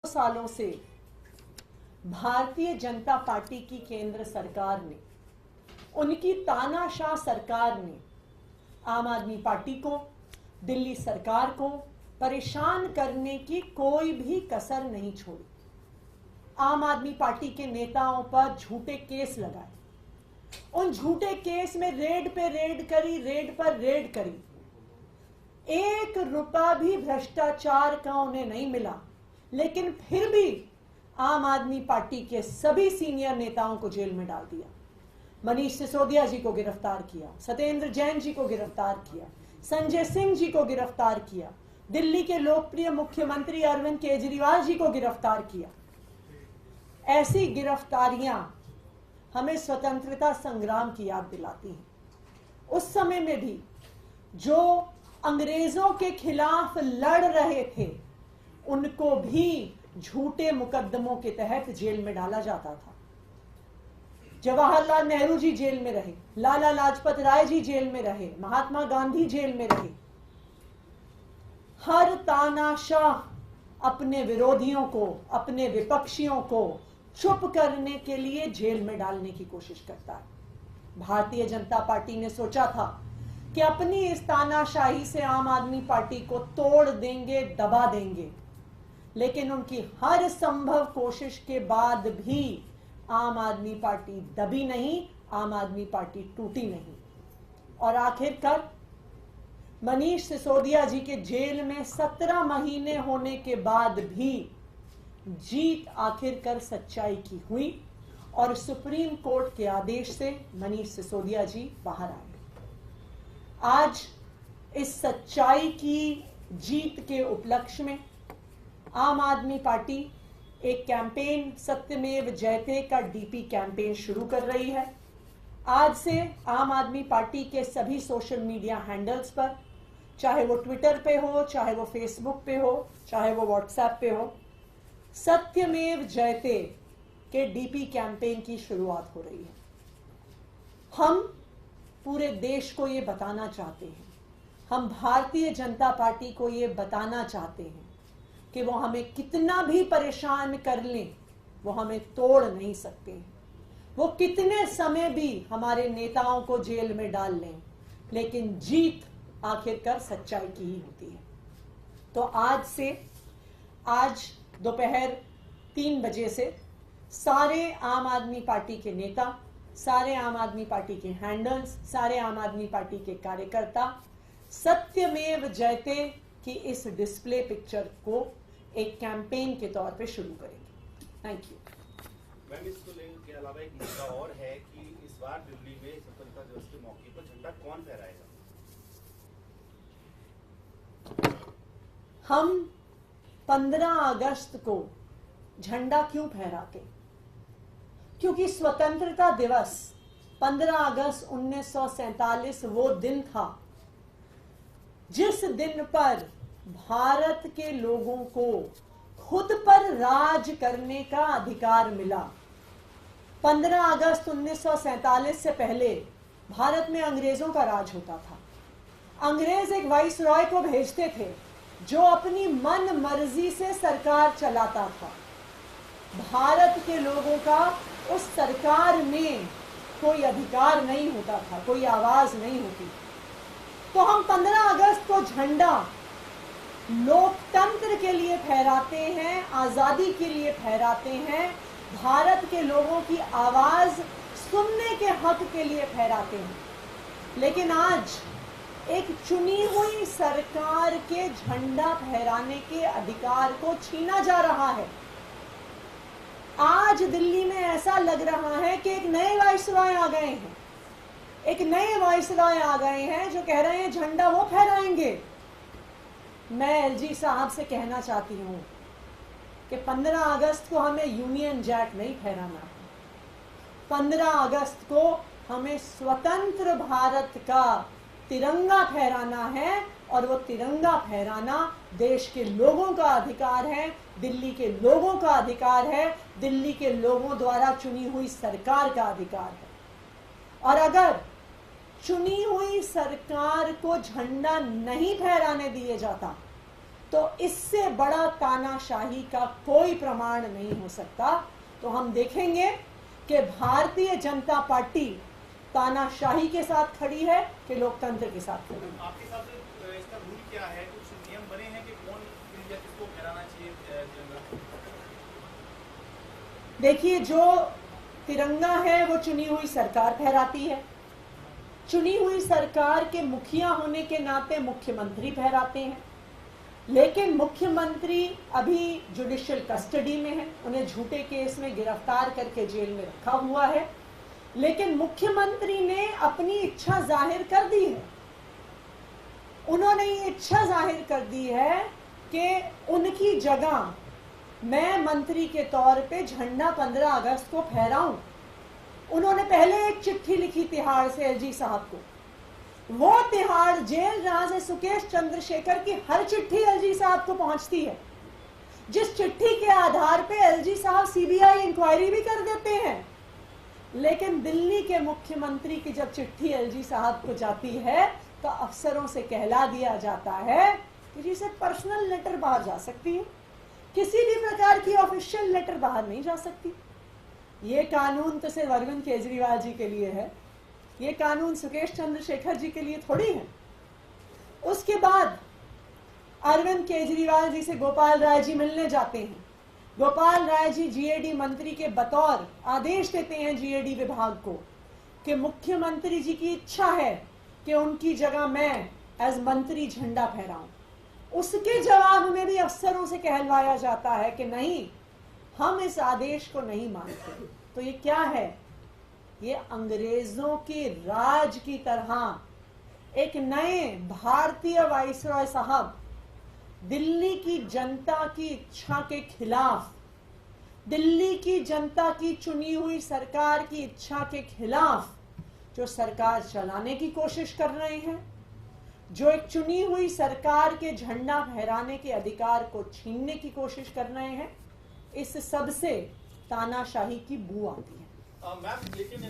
सालों से भारतीय जनता पार्टी की केंद्र सरकार ने, उनकी तानाशाह सरकार ने आम आदमी पार्टी को, दिल्ली सरकार को परेशान करने की कोई भी कसर नहीं छोड़ी। आम आदमी पार्टी के नेताओं पर झूठे केस लगाए, उन झूठे केस में रेड पे रेड करी, रेड पर रेड करी। एक रुपया भी भ्रष्टाचार का उन्हें नहीं मिला, लेकिन फिर भी आम आदमी पार्टी के सभी सीनियर नेताओं को जेल में डाल दिया। मनीष सिसोदिया जी को गिरफ्तार किया, सत्येंद्र जैन जी को गिरफ्तार किया, संजय सिंह जी को गिरफ्तार किया, दिल्ली के लोकप्रिय मुख्यमंत्री अरविंद केजरीवाल जी को गिरफ्तार किया। ऐसी गिरफ्तारियां हमें स्वतंत्रता संग्राम की याद दिलाती हैं। उस समय में भी जो अंग्रेजों के खिलाफ लड़ रहे थे, उनको भी झूठे मुकदमों के तहत जेल में डाला जाता था। जवाहरलाल नेहरू जी जेल में रहे, लाला लाजपत राय जी जेल में रहे, महात्मा गांधी जेल में रहे। हर तानाशाह अपने विरोधियों को, अपने विपक्षियों को चुप करने के लिए जेल में डालने की कोशिश करता है। भारतीय जनता पार्टी ने सोचा था कि अपनी इस तानाशाही से आम आदमी पार्टी को तोड़ देंगे, दबा देंगे, लेकिन उनकी हर संभव कोशिश के बाद भी आम आदमी पार्टी दबी नहीं, आम आदमी पार्टी टूटी नहीं। और आखिरकार मनीष सिसोदिया जी के जेल में 17 महीने होने के बाद भी जीत आखिरकार सच्चाई की हुई और सुप्रीम कोर्ट के आदेश से मनीष सिसोदिया जी बाहर आए। आज इस सच्चाई की जीत के उपलक्ष्य में आम आदमी पार्टी एक कैंपेन सत्यमेव जयते का डीपी कैंपेन शुरू कर रही है। आज से आम आदमी पार्टी के सभी सोशल मीडिया हैंडल्स पर, चाहे वो ट्विटर पे हो, चाहे वो फेसबुक पे हो, चाहे वो व्हाट्सएप पे हो, सत्यमेव जयते के डीपी कैंपेन की शुरुआत हो रही है। हम पूरे देश को ये बताना चाहते हैं, हम भारतीय जनता पार्टी को ये बताना चाहते हैं कि वो हमें कितना भी परेशान कर लें, वो हमें तोड़ नहीं सकते। वो कितने समय भी हमारे नेताओं को जेल में डाल लें, लेकिन जीत आखिरकार सच्चाई की ही होती है। तो आज दोपहर 3 बजे से सारे आम आदमी पार्टी के नेता, सारे आम आदमी पार्टी के हैंडल्स, सारे आम आदमी पार्टी के कार्यकर्ता सत्यमेव जयते की इस डिस्प्ले पिक्चर को एक कैंपेन के तौर पे शुरू करेंगे। Thank you. मैम, इसको लेने के अलावा एक मुद्दा और है कि इस बार दिल्ली में स्वतंत्रता दिवस के मौके पर झंडा कौन फहराएगा? हम 15 अगस्त को झंडा क्यों फहराते? क्योंकि स्वतंत्रता दिवस 15 अगस्त 1947 वो दिन था जिस दिन पर भारत के लोगों को खुद पर राज करने का अधिकार मिला। 15 अगस्त 1947 से पहले भारत में अंग्रेजों का राज होता था। अंग्रेज एक वाइसरॉय को भेजते थे जो अपनी मन मर्जी से सरकार चलाता था। भारत के लोगों का उस सरकार में कोई अधिकार नहीं होता था, कोई आवाज नहीं होती। तो हम 15 अगस्त को झंडा लोकतंत्र के लिए फहराते हैं, आजादी के लिए फहराते हैं, भारत के लोगों की आवाज सुनने के हक के लिए फहराते हैं। लेकिन आज एक चुनी हुई सरकार के झंडा फहराने के अधिकार को छीना जा रहा है। आज दिल्ली में ऐसा लग रहा है कि एक नए वाइसरॉय आ गए हैं, एक नए वाइसरॉय आ गए हैं जो कह रहे हैं झंडा वो फहराएंगे। मैं एलजी साहब से कहना चाहती हूं कि 15 अगस्त को हमें यूनियन जैक नहीं फहराना है। 15 अगस्त को हमें स्वतंत्र भारत का तिरंगा फहराना है, और वो तिरंगा फहराना देश के लोगों का अधिकार है, दिल्ली के लोगों का अधिकार है, दिल्ली के लोगों द्वारा चुनी हुई सरकार का अधिकार है। और अगर चुनी हुई सरकार को झंडा नहीं फहराने दिया जाता तो इससे बड़ा तानाशाही का कोई प्रमाण नहीं हो सकता। तो हम देखेंगे कि भारतीय जनता पार्टी तानाशाही के साथ खड़ी है कि लोकतंत्र के साथ खड़ी है। आपके हिसाब से इसका रूल क्या है? कुछ नियम बने हैं कि कौन या किसको फहराना चाहिए तिरंगा? देखिए, जो तिरंगा है वो चुनी हुई सरकार फहराती है। चुनी हुई सरकार के मुखिया होने के नाते मुख्यमंत्री फहराते हैं, लेकिन मुख्यमंत्री अभी जुडिशियल कस्टडी में है, उन्हें झूठे केस में गिरफ्तार करके जेल में रखा हुआ है। लेकिन मुख्यमंत्री ने अपनी इच्छा जाहिर कर दी है। उन्होंने ये इच्छा जाहिर कर दी है कि उनकी जगह मैं मंत्री के तौर पे झंडा 15 अगस्त को फहराऊं। उन्होंने पहले एक चिट्ठी लिखी तिहाड़ से एलजी साहब को। वो तिहाड़ जेल जहां से सुकेश चंद्रशेखर की हर चिट्ठी एलजी साहब को पहुंचती है, जिस चिट्ठी के आधार पे एलजी साहब सीबीआई इंक्वायरी भी कर देते हैं। लेकिन दिल्ली के मुख्यमंत्री की जब चिट्ठी एलजी साहब को जाती है तो अफसरों से कहला दिया जाता है कि जी से पर्सनल लेटर बाहर जा सकती है, किसी भी प्रकार की ऑफिशियल लेटर बाहर नहीं जा सकती। ये कानून तो सिर्फ अरविंद केजरीवाल जी के लिए है, ये कानून सुकेश चंद्रशेखर जी के लिए थोड़ी है। उसके बाद अरविंद केजरीवाल जी से गोपाल राय जी मिलने जाते हैं। गोपाल राय जी जीएडी मंत्री के बतौर आदेश देते हैं जीएडी विभाग को कि मुख्यमंत्री जी की इच्छा है कि उनकी जगह मैं एज मंत्री झंडा फहराऊं। उसके जवाब में भी अफसरों से कहलवाया जाता है कि नहीं, हम इस आदेश को नहीं मानते। तो ये क्या है? ये अंग्रेजों के राज की तरह एक नए भारतीय वाइसरॉय साहब दिल्ली की जनता की इच्छा के खिलाफ, दिल्ली की जनता की चुनी हुई सरकार की इच्छा के खिलाफ जो सरकार चलाने की कोशिश कर रहे हैं, जो एक चुनी हुई सरकार के झंडा फहराने के अधिकार को छीनने की कोशिश कर रहे हैं, इस सब से तानाशाही की बू आती है। मैम, लेकिन